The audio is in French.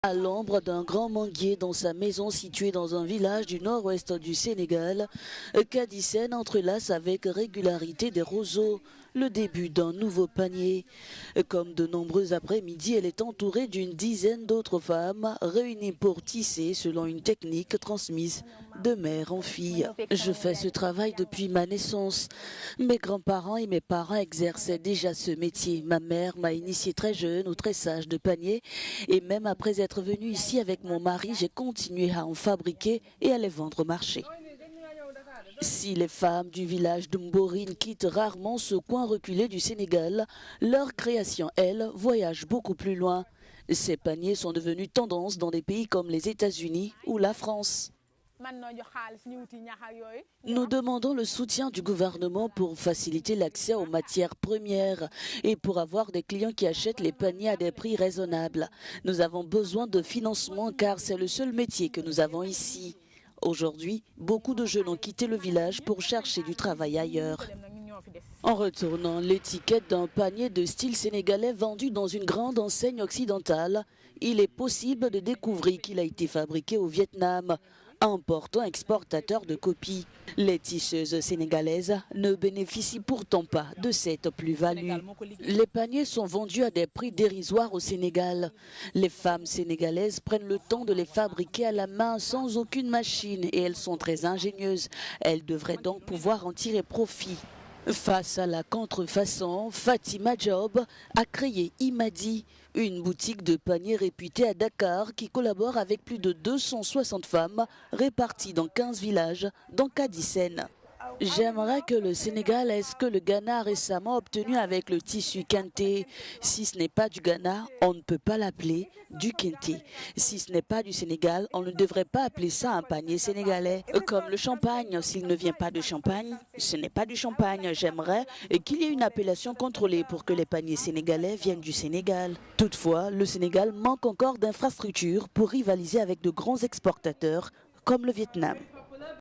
À l'ombre d'un grand manguier dans sa maison située dans un village du nord-ouest du Sénégal, Kady Sène entrelace avec régularité des roseaux, le début d'un nouveau panier. Comme de nombreux après-midi, elle est entourée d'une dizaine d'autres femmes réunies pour tisser selon une technique transmise de mère en fille. Je fais ce travail depuis ma naissance. Mes grands-parents et mes parents exerçaient déjà ce métier. Ma mère m'a initié très jeune au tressage de paniers et même après être venue ici avec mon mari, j'ai continué à en fabriquer et à les vendre au marché. Si les femmes du village de Mborine quittent rarement ce coin reculé du Sénégal, leur création, elle, voyage beaucoup plus loin. Ces paniers sont devenus tendance dans des pays comme les États-Unis ou la France. Nous demandons le soutien du gouvernement pour faciliter l'accès aux matières premières et pour avoir des clients qui achètent les paniers à des prix raisonnables. Nous avons besoin de financement car c'est le seul métier que nous avons ici. Aujourd'hui, beaucoup de jeunes ont quitté le village pour chercher du travail ailleurs. En retournant l'étiquette d'un panier de style sénégalais vendu dans une grande enseigne occidentale, il est possible de découvrir qu'il a été fabriqué au Vietnam, important exportateur de copies. Les tisseuses sénégalaises ne bénéficient pourtant pas de cette plus-value. Les paniers sont vendus à des prix dérisoires au Sénégal. Les femmes sénégalaises prennent le temps de les fabriquer à la main sans aucune machine et elles sont très ingénieuses. Elles devraient donc pouvoir en tirer profit. Face à la contrefaçon, Fatima Job a créé Imadi, une boutique de paniers réputée à Dakar qui collabore avec plus de 260 femmes réparties dans 15 villages dans Kady Sène. J'aimerais que le Sénégal ait ce que le Ghana a récemment obtenu avec le tissu Kanté. Si ce n'est pas du Ghana, on ne peut pas l'appeler du Kanté. Si ce n'est pas du Sénégal, on ne devrait pas appeler ça un panier sénégalais. Comme le champagne, s'il ne vient pas de Champagne, ce n'est pas du champagne. J'aimerais qu'il y ait une appellation contrôlée pour que les paniers sénégalais viennent du Sénégal. Toutefois, le Sénégal manque encore d'infrastructures pour rivaliser avec de grands exportateurs comme le Vietnam.